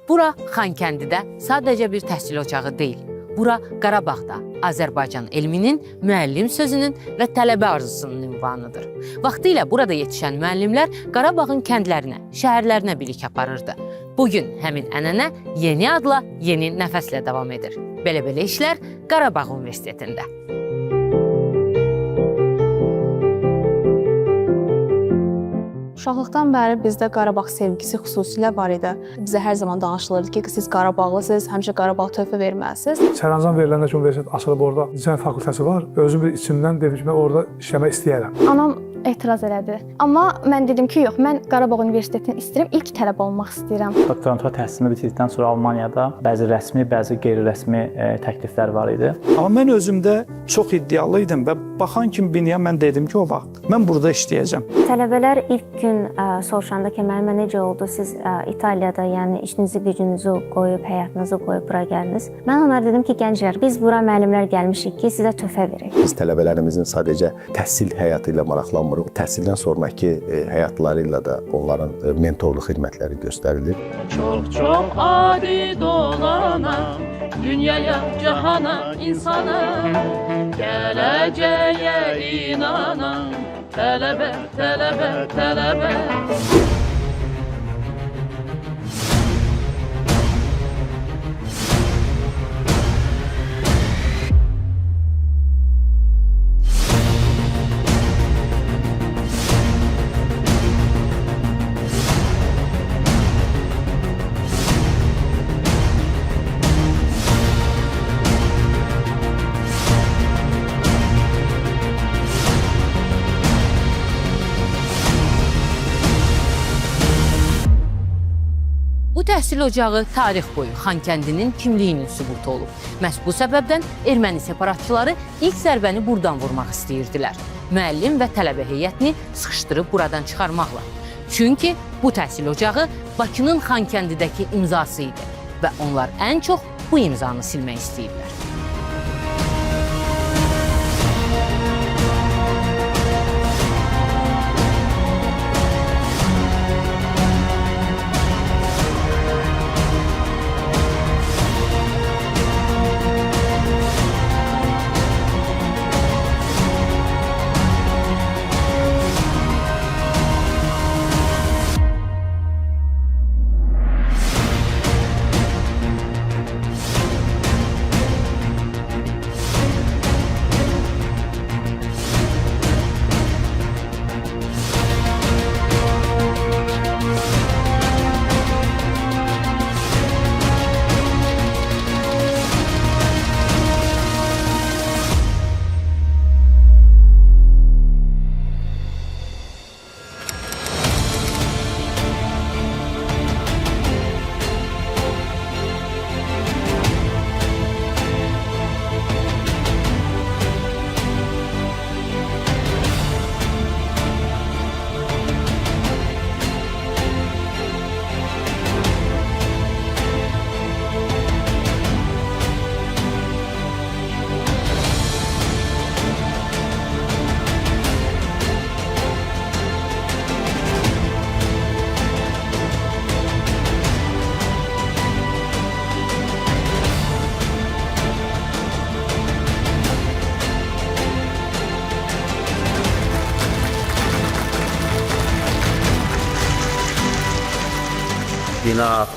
Bura Xankəndidə sadəcə bir təhsil ocağı deyil. Bura Qarabağda Azərbaycan elminin, müəllim sözünün və tələbə arzusunun ünvanıdır. Vaxtilə burada yetişən müəllimlər Qarabağın kəndlərinə, şəhərlərinə bilik aparırdı. Bugün həmin ənənə yeni adla, yeni nəfəslə davam edir. Belə-belə işlər Qarabağ Universitetində. Uşaqlıqdan bəri bizdə Qarabağ sevgisi xüsusilə var idi. Bizə hər zaman danışılırdı ki, siz Qarabağlısınız, həmişə Qarabağ töhfə verməlisiniz. Sərəncam veriləndə ki, universitet açılıb orada dizayn fakültəsi var. Özüm bir içimdən dedim ki, mən orada işləmək istəyərəm. Anam etiraz elədi. Amma mən dedim ki, yox, mən Qarabağ Universitetini istəyirəm, ilk tələbə olmaq istəyirəm. Doktorantura təhsilini bitirdikdən sonra Almaniyada bəzi rəsmi, bəzi qeyri-rəsmi təkliflər var idi. Amma mən özümdə çox iddialı idim və baxan kimi binaya mən dedim ki, o vaxt mən burada işləyəcəm. Tələbələr ilk gün soruşanda ki, müəllimə necə oldu, siz İtaliyada, yəni işinizi, gücünüzü qoyub, həyatınızı qoyub bura gəldiniz. Mən onlara dedim ki, gənclər, biz bura müəllimlər gəlmişik ki, sizə töhfə verək. Biz tələbələrimizin sadəcə təhsil həyatı ilə maraqlanmırıq. Təhsildən sonraki həyatları ilə də onların mentorluq xidmətləri göstərilir. Çox adi dolanan, dünyaya, cahana, insana, gələcəyə inanan, tələbə, tələbə, tələbə. Bu təhsil ocağı tarix boyu Xankəndinin kimliyinin sübutu olub. Məhz bu səbəbdən erməni separatçıları ilk zərbəni buradan vurmaq istəyirdilər. Müəllim və tələbə heyətini sıxışdırıb buradan çıxarmaqla. Çünki bu təhsil ocağı Bakının Xankəndidəki imzası idi və onlar ən çox bu imzanı silmək istəyirlər. Bina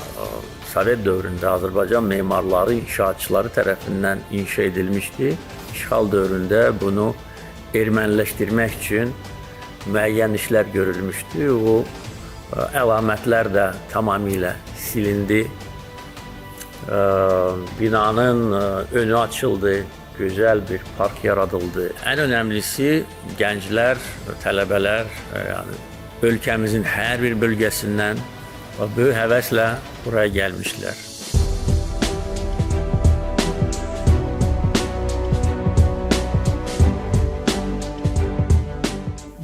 Sovet dövründə Azərbaycan memarları, inşaatçıları tərəfindən inşa edilmişdi. İşğal dövründə bunu erməniləşdirmək üçün müəyyən işlər görülmüşdü. O əlamətlər də tamamilə silindi. Binanın önü açıldı, gözəl bir park yaradıldı. Ən önəmlisi gənclər, tələbələr, yəni ölkəmizin hər bir bölgəsindən və böyük həvəslə buraya gəlmişlər.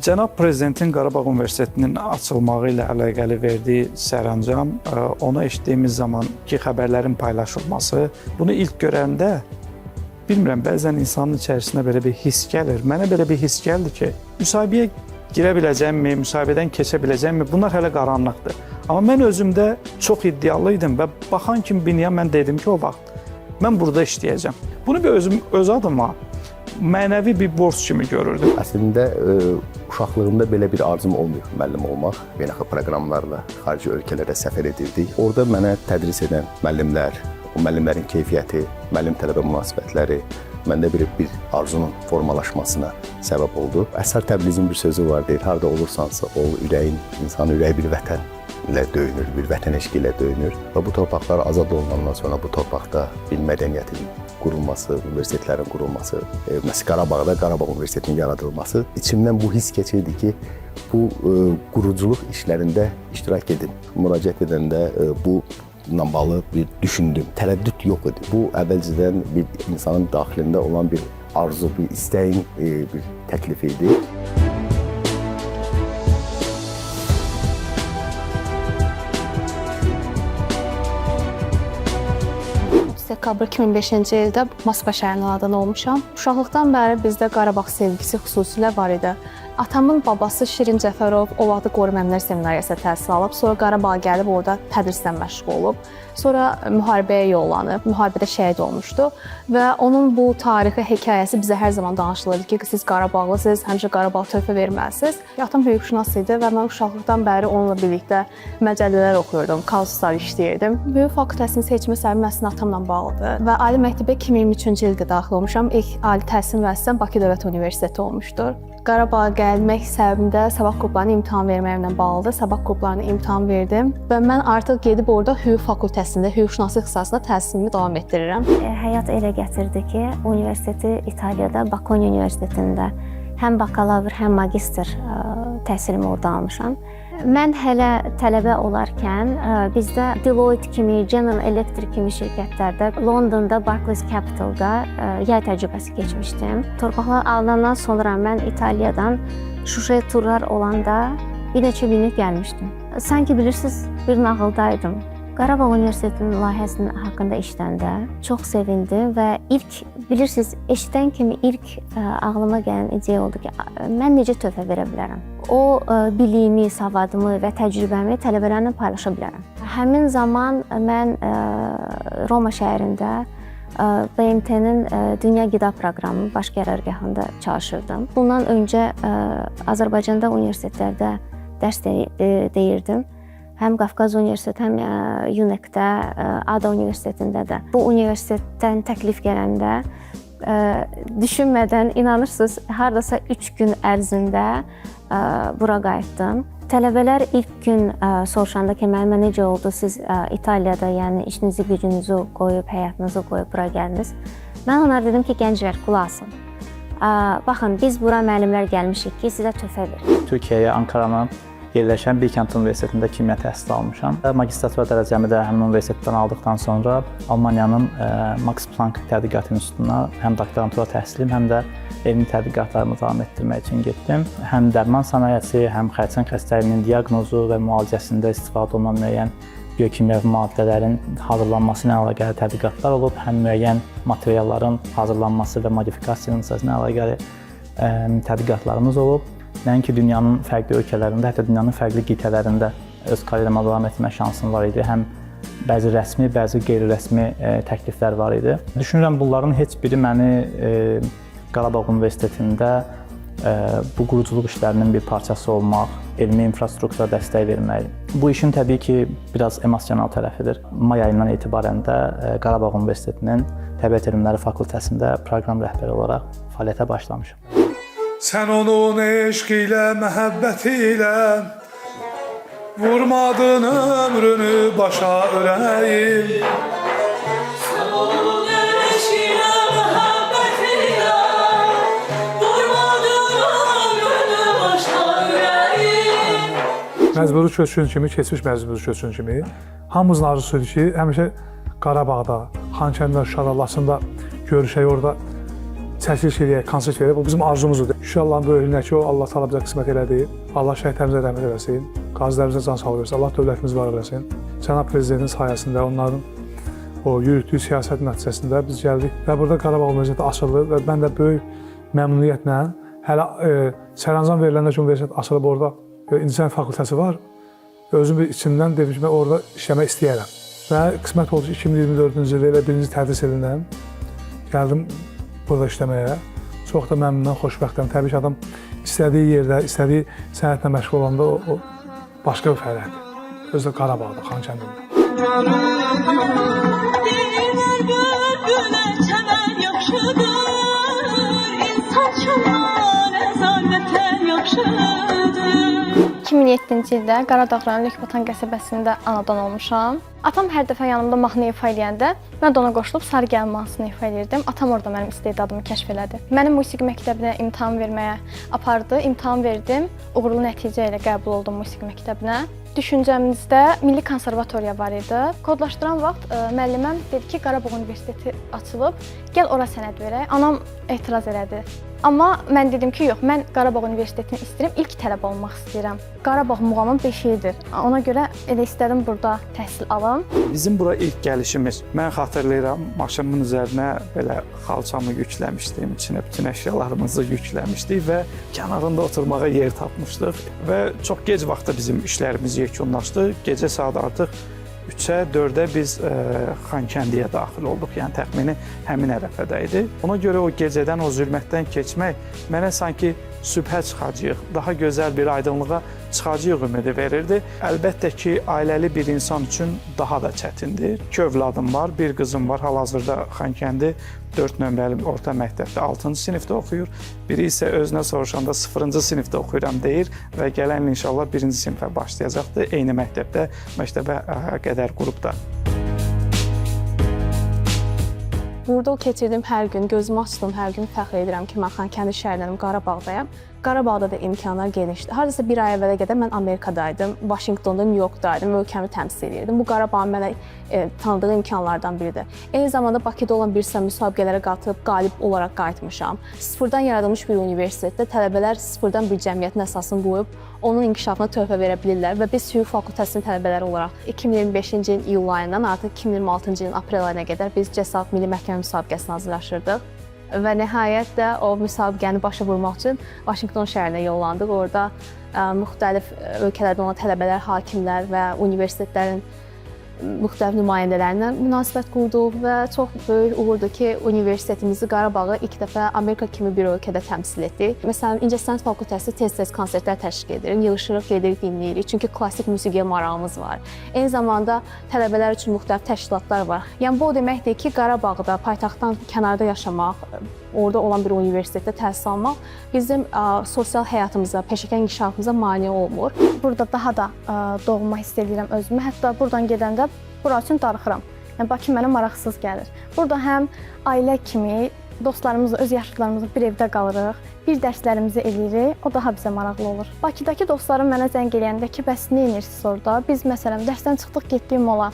Cənab Prezidentin Qarabağ Universitetinin açılmağı ilə əlaqəli verdiyi sərəncam, onu eşitdiyimiz zaman ki, xəbərlərin paylaşılması, bunu ilk görəndə, bilmirəm, bəzən insanın içərisinə belə bir his gəlir. Mənə belə bir his gəldi ki, müsahibəyə girə biləcəmmi, müsahibədən keçə biləcəmmi, bunlar hələ qaranlıqdır. Amma mən özümdə çox iddialı idim və baxan kimi binaya mən dedim ki, o vaxt mən burada işləyəcəm. Bunu bir öz adıma mənəvi bir borc kimi görürdüm. Əslində uşaqlığımda belə bir arzum olmayıb müəllim olmaq. Beynəlxalq proqramlarla xarici ölkələrə səfər edirdik. Orada mənə tədris edən müəllimlər, o müəllimlərin keyfiyyəti, müəllim-tələbə münasibətləri məndə bir arzunun formalaşmasına səbəb oldu. Əsər Təbrizin bir sözü var, deyir, harda olursansa ol, insanın ürəyi bir vətənlə döyünür, bir vətən eşqi ilə döyünür. Və bu torpaqlar azad olunandan sonra bu torpaqda bir mədəniyyətin qurulması, universitetlərin qurulması, məsələn Qarabağda Qarabağ Universitetinin yaradılması içimdən bu hiss keçirdi ki, bu quruculuq işlərində iştirak edim. Müraciət edəndə bununla bağlı bir düşündüm. Tərəddüd yox idi. Bu əvvəlcədən bir insanın daxilində olan bir arzu, bir istəyin bir təklifi idi. Dekabr 2005-ci ildə Moskva şəhərinin anadanı olmuşam. Uşaqlıqdan bəri bizdə Qarabağ sevgisi xüsusilə var idi. Atamın babası Şirin Cəfərov o vaxtı Qoru Müəllimlər Seminariyasında təhsil alıb, sonra Qarabağa gəlib orada tədrislə məşğul olub. Sonra müharibəyə yollanıb, müharibədə şəhid olmuşdu və onun bu tarixi, hekayəsi bizə hər zaman danışılırdı ki, siz Qarabağlısınız, həmişə Qarabağ töhfə verməlisiniz. Atam hüquqşünas idi və mən uşaqlıqdan bəri onunla birlikdə məcəllələr oxuyurdum, kasuslar işləyirdim. Hüquq fakültəsini seçmə səbəbim əslində atamla bağlıdır və ali məktəbə 2023-cü ildə daxil olmuşam. İlk ali təhsil müəssisəm Bakı Dövlət Universiteti olmuşdur. Qarabağa gəlmək səbəbim də sabah qruplarına imtahan verməyimlə bağlıdır. Sabah qruplarına imtahan verdim və mən artıq gedib orada hüquq fakültəsində, hüquqşünaslıq ixtisasında təhsilimi davam etdirirəm. Həyat elə gətirdi ki, universiteti İtaliyada, Bocconi Universitetində həm bakalavr, həm magistr təhsilimi orada almışam. Mən hələ tələbə olarkən bizdə Deloitte kimi, General Electric kimi şirkətlərdə, Londonda, Barclays Capital'da yay təcrübəsi keçmişdim. Torpaqlar alınandan sonra mən İtaliyadan Şuşaya turlar olanda bir neçə günlük gəlmişdim. Sanki bilirsiniz, bir nağıldaydım. Qarabağ Universitetinin layihəsinin haqqında işləndə çox sevindim və bilirsiniz, eşidən kimi ilk ağlıma gələn ideya oldu ki, mən necə töhfə verə bilərəm? O biliyimi, savadımı və təcrübəmi tələbələrlə paylaşa bilərəm. Həmin zaman mən Roma şəhərində BMT-nin Dünya Qida Proqramının baş qərargahında çalışırdım. Bundan öncə Azərbaycanda universitetlərdə dərs deyirdim. Həm Qafqaz Universiteti, həm UNEC-də, ADA Universitetində də. Bu universitetdən təklif gələndə düşünmədən, inanırsınız, hardasa 3 gün ərzində bura qayıtdım. Tələbələr ilk gün soruşanda ki, müəllimə necə oldu, siz İtaliyada, yəni işinizi, gücünüzü qoyub, həyatınızı qoyub bura gəldiniz. Mən onlara dedim ki, gənclər, qulaq asın. Baxın, biz bura müəllimlər gəlmişik ki, sizə töhfə verin. Türkiyəyə, Ankaranın yerləşən Bilkent Universitetində kimya təhsili almışam. Magistratura dərəcəmi də həmin universitetdən aldıqdan sonra Almaniyanın Max Planck Tədqiqat İnstitutuna həm doktorantura təhsilim, həm də elmi tədqiqatlarımı davam etdirmək üçün getdim. Həm dərman sənayesi, həm xərçəng xəstəliyinin diaqnozu və müalicəsində istifadə olunan müəyyən biokimyəvi maddələrin hazırlanması ilə əlaqəli tədqiqatlar olub, həm müəyyən materialların hazırlanması və modifikasiyası ilə əlaqəli tədqiqatlarımız olub. Nəinki dünyanın fərqli ölkələrində, hətta dünyanın fərqli qitələrində öz karyeramı davam etmə şansım var idi. Həm bəzi rəsmi, bəzi qeyri-rəsmi təkliflər var idi. Düşünürəm, bunların heç biri məni Qarabağ Universitetində bu quruculuq işlərinin bir parçası olmaq, elmi infrastruktura dəstək vermək. Bu işin təbii ki, biraz emosional tərəfidir. May ayından etibarən də Qarabağ Universitetinin Təbiət Elmləri Fakültəsində proqram rəhbəri olaraq fəaliyyətə başlamışam. Sən onun eşq ilə, məhəbbəti ilə vurmadın ömrünü başa ürəyim. Sən onun eşq ilə, məhəbbəti ilə vurmadın ömrünü başa ürəyim. Məcburi köçkün kimi, keçmiş məcburi köçkün kimi hamımızın arzusuydu ki, həmişə Qarabağda, Xankənddə, Şuşada, Laçında görüşək, orada çəkiliş eləyək, konsert verək. Bu bizim arzumuzdur. Şuşa Allahın böyüklüyünə ki, o Allah təala bizə qismət elədi. Allah şəhidlərimizə rəhmət eləsin. Qazilərimizə can sağlığı versin. Allah dövlətimizi var eləsin. Cənab Prezidentin sayəsində, onların o yürütdüyü siyasət nəticəsində biz gəldik və burada Qarabağ Universiteti açıldı və mən də böyük məmnuniyyətlə hələ sərəncam veriləndə ki, universitet açılıb orada İncəsənət fakültəsi var. Özüm bir içimdən dedim ki, mən orada işləmək istəyərəm. Və qismət oldu ki, 2024-cü ildə elə birinci tədris edirəm. Gəldim burada işləməyə. Çox da məmnunam, xoşbəxtəm. Təbii ki, adam istədiyi yerdə, istədiyi sənətlə məşğul olanda o başqa bir fəaliyyətdir. Özü də Qarabağda, Xankəndində. Deyirlər bülbülə çəmən yaxşıdır, insan çubuğa nəzarətən yaxşıdır. 2007-ci ildə Qaradağ rayonu Lükbatan qəsəbəsində anadan olmuşam. Atam hər dəfə yanımda mahnı ifa eləyəndə mən də ona qoşulub Sarı Gəlin mahnısını ifa eləyirdim. Atam orada mənim istedadımı kəşf elədi. Məni musiqi məktəbinə imtahan verməyə apardı. İmtahan verdim. Uğurlu nəticə ilə qəbul oldum musiqi məktəbinə. Düşüncəmizdə Milli Konservatoriya var idi. Kodlaşdıran vaxt müəlliməm dedi ki, Qarabağ Universiteti açılıb, gəl ora sənəd verək. Anam etiraz elədi. Amma mən dedim ki, yox, mən Qarabağ Universitetini istəyirəm, ilk tələbə olmaq istəyirəm. Qarabağ muğamın beşiyidir. Ona görə elə istədim burada təhsil alım. Bizim bura ilk gəlişimiz. Mən xatırlayıram, maşınımın üzərinə belə xalçamı yükləmişdim, içinə bütün əşyalarımızı yükləmişdik və kənarında oturmağa yer tapmışdıq və çox gec vaxtda bizim işlərimiz yekunlaşdı. Gecə saat artıq 3-ə, 4-ə biz Xankəndiyə daxil olduq, yəni təxmini həmin ərəfədə idi. Ona görə o gecədən, o zülmətdən keçmək mənə sanki sübhə çıxacağıq, daha gözəl bir aydınlığa çıxacağıq ümidi verirdi. Əlbəttə ki, ailəli bir insan üçün daha da çətindir. 2 övladım var, bir qızım var, hal-hazırda Xankəndi 4 nömrəli orta məktəbdə 6-cı sinifdə oxuyur. Biri isə özünə soruşanda 0-cı sinifdə oxuyuram deyir və gələn il inşallah 1-ci sinifə başlayacaqdır. Eyni məktəbdə, məktəbə qədər qrupda. Burada keçirdiyim hər gün, gözümü açdım, hər gün fəxr edirəm ki, mən Xankəndi şəhərindəyəm, Qarabağdayam. Qarabağda da imkanlar genişdir. Hardasa bir ay əvvələ qədər mən Amerikadaydım, Vaşinqtonda, New Yorkdaydım, ölkəmi təmsil edirdim. Bu Qarabağın mənə tanıdığı imkanlardan biridir. Eyni zamanda Bakıda olan bir sıra müsabiqələrə qatılıb qalib olaraq qayıtmışam. Sıfırdan yaradılmış bir universitetdə tələbələr sıfırdan bir cəmiyyətin əsasını qoyub onun inkişafına töhfə verə bilirlər və biz hüquq fakültəsinin tələbələri olaraq 2025-ci ilin iyul ayından artıq 2026-cı ilin aprel ayına qədər biz Cəsarət Milli Məhkəmə müsabiqəsinə hazırlaşırdıq. Və nəhayət də o müsabiqəni başa vurmaq üçün Vaşinqton şəhərinə yollandıq. Orada müxtəlif ölkələrdən olan tələbələr, hakimlər və universitetlərin müxtəlif nümayəndələrlə münasibət qurduq və çox böyük uğurdur ki, universitetimizi, Qarabağı ilk dəfə Amerika kimi bir ölkədə təmsil etdik. Məsələn, İncəsənət Fakültəsi tez-tez konsertlər təşkil edir, yığışırıq, gedirik, dinləyirik. Çünki klassik musiqiyə marağımız var. Eyni zamanda tələbələr üçün müxtəlif təşkilatlar var. Yəni bu o deməkdir ki, Qarabağda, paytaxtdan kənarda yaşamaq, orada olan bir universitetdə təhsil almaq bizim sosial həyatımıza, peşəkar inkişafımıza mane olmur. Burada daha da doğma hiss edirəm özümü. Hətta buradan gedəndə bura üçün darıxıram. Yəni Bakı mənə maraqsız gəlir. Burada həm ailə kimi dostlarımızla, öz yaşlılarımızla bir evdə qalırıq, bir dərslərimizi eləyirik, o daha bizə maraqlı olur. Bakıdakı dostlarım mənə zəng eləyəndə ki, bəs nə edirsiniz orada? Biz məsələn dərsdən çıxdıq, getdik mola.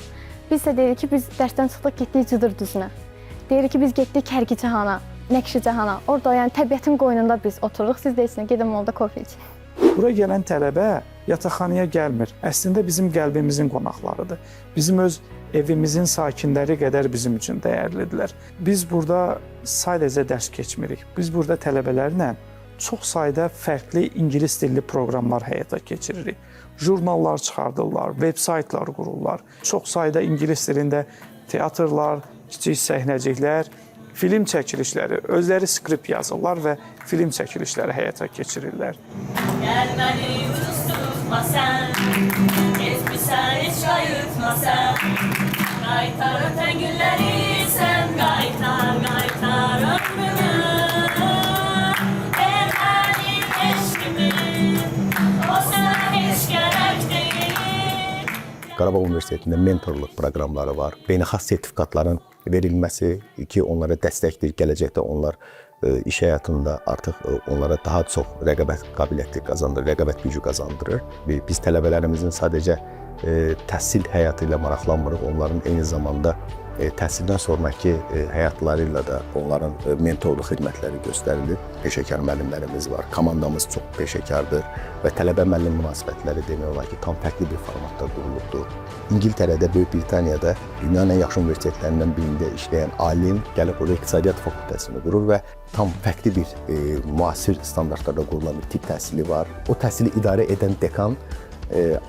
Biz də deyirik ki, biz dərsdən çıxdıq, getdik Cıdır düzünə. Deyirik ki, biz getdik Kərkicahana, Nəqşicahana. Orada yəni təbiətin qoynunda biz otururuq. Siz də içinə gedin molda kofe için. Bura gələn tələbə yataqxanaya gəlmir. Əslində bizim qəlbimizin qonaqlarıdır. Bizim öz evimizin sakinləri qədər bizim üçün dəyərlidirlər. Biz burada sadəcə dərs keçmirik. Biz burada tələbələrlə çox sayda fərqli ingilis dilli proqramlar həyata keçiririk. Jurnallar çıxardırlar, veb-saytlar qururlar. Çox sayda ingilis dilində teatrlar, kiçik səhnəciklər, film çəkilişləri, özləri skript yazırlar və film çəkilişləri həyata keçirirlər. Gəl məni unutma sən, etmisən heç qayıtma sən. Qaytar ötən günləri sən, qaytar ömrümü. Mənim eşqimi, o sənə heç gərək deyil. Qarabağ Universitetində mentorluq proqramları var. Beynəlxalq sertifikatların verilməsi ki, onlara dəstəkdir. Gələcəkdə onlar iş həyatında artıq onlara daha çox rəqabət qabiliyyəti qazandırır, rəqabət gücü qazandırır. Biz tələbələrimizin sadəcə təhsil həyatı ilə maraqlanmırıq, onların eyni zamanda təhsildən sonraki həyatları ilə də onların mentorluq xidmətləri göstərilir. Peşəkar müəllimlərimiz var, komandamız çox peşəkardır və tələbə-müəllim münasibətləri demək olar ki, tam fərqli bir formatda qurulubdur. İngiltərədə, Böyük Britaniyada dünyanın ən yaxşı universitetlərindən birində işləyən alim gəlib burada İqtisadiyyat fakültəsini qurur və tam fərqli bir müasir standartlarda qurulan bir tibb təhsili var. O təhsili idarə edən dekan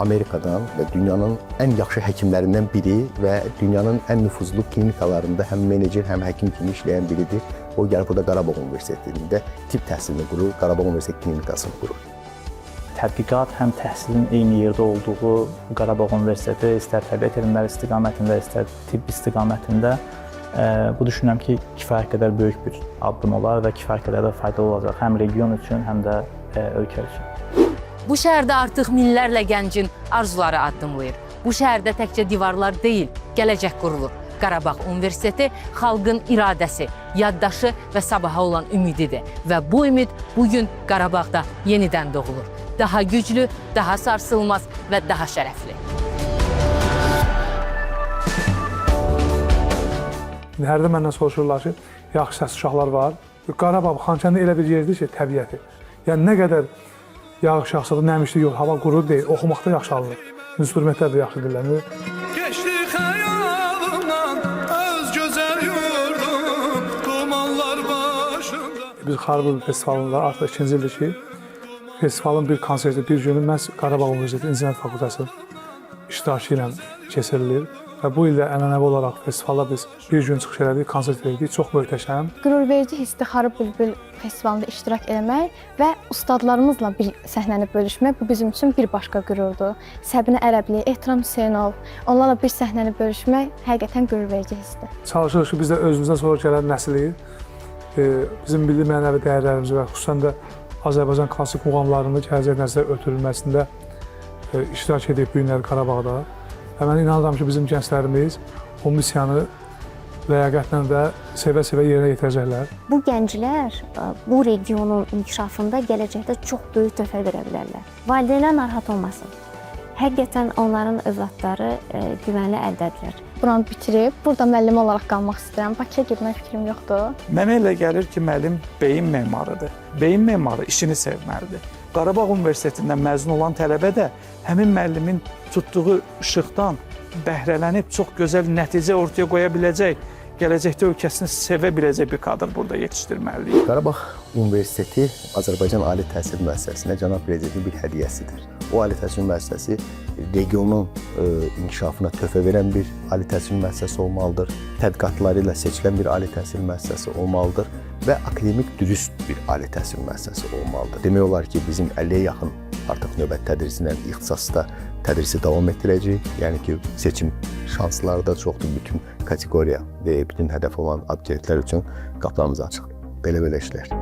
Amerikadan və dünyanın ən yaxşı həkimlərindən biri və dünyanın ən nüfuzlu klinikalarında həm menecer, həm həkim kimi işləyən biridir. O gəlib burada Qarabağ Universitetində tibb təhsilini qurur, Qarabağ Universitet klinikasını qurur. Tədqiqat həm təhsilin eyni yerdə olduğu Qarabağ Universiteti istər təbiət elmləri istiqamətində, istər tibb istiqamətində bu düşünürəm ki, kifayət qədər böyük bir addım olar və kifayət qədər də faydalı olacaq həm region üçün, həm də ölkə üçün. Bu şəhərdə artıq minlərlə gəncin arzuları addımlayır. Bu şəhərdə təkcə divarlar deyil, gələcək qurulur. Qarabağ Universiteti xalqın iradəsi, yaddaşı və sabaha olan ümididir və bu ümid bugün Qarabağda yenidən doğulur. Daha güclü, daha sarsılmaz və daha şərəfli. Hərdə məndən soruşurlar ki, yaxşı səs uşaqlar var. Qarabağ, Xankəndi elə bir yerdir ki, təbiəti. Yəni nə qədər yağış yağsa da, nəmişlik yox, hava quru deyil, oxumaqda yaxşı alınır. İnstrumentlər də yaxşı dinlənir. Geçti xəyalımdan öz gözəl yurdum, dumanlar başında. Biz Xarabul festivalında artıq 2-ci ildir ki, festivalın bir konserti, bir günü məhz Qarabağ Universiteti İncinər Fakültəsinin iştirakı ilə keçirilir. Və bu ildə ənənəvi olaraq festivalda biz bir gün çıxış elədik, konsert verdik. Çox möhtəşəm. Qürurverici hissdir Xarab Bülbül festivalında iştirak etmək və ustadlarımızla bir səhnəni bölüşmək bu bizim üçün bir başqa qürurdur. Səbinə Ərəbli, Ehtiram Hüseynov, onlarla bir səhnəni bölüşmək həqiqətən qürurverici hissdir. Çalışırıq ki, biz də özümüzdən sonra gələn nəsli bizim milli mənəvi dəyərlərimizi və xüsusən də Azərbaycan klassik muğamlarının gələcək nəslə ötürülməsində iştirak edib bu günləri Qarabağda. Və mən inanıram ki, bizim gənclərimiz o missiyanı ləyaqətlə və sevə-sevə yerinə yetirəcəklər. Bu gənclər bu regionun inkişafında gələcəkdə çox böyük töhfə verə bilərlər. Valideynlər narahat olmasın. Həqiqətən onların övladları güvənli əldədirlər. Buranı bitirib, burada müəllim olaraq qalmaq istəyirəm. Bakıya getmək fikrim yoxdur. Mənə elə gəlir ki, müəllim beyin memarıdır. Beyin memarı işini sevməlidir. Qarabağ Universitetindən məzun olan tələbə də həmin müəllimin tutduğu işıqdan bəhrələnib çox gözəl nəticə ortaya qoya biləcək, gələcəkdə ölkəsini sevə biləcək bir kadr burada yetişdirməliyik. Qarabağ Universiteti Azərbaycan Ali Təhsil Müəssisəsinə cənab prezidentin bir hədiyyəsidir. O ali təhsil müəssisəsi regionun inkişafına töhfə verən bir ali təhsil müəssisəsi olmalıdır. Tədqiqatları ilə seçilən bir ali təhsil müəssisəsi olmalıdır və akademik dürüst bir ali təhsil müəssisəsi olmalıdır. Demək olar ki, bizim 50-yə yaxın artıq növbət tədrisindən ixtisasda tədrisi davam etdirəcəyik. Yəni ki, seçim şansları da çoxdur bütün kateqoriya və bütün hədəf olan abituriyentlər üçün qapılarımız açıq. Belə-belə işlər.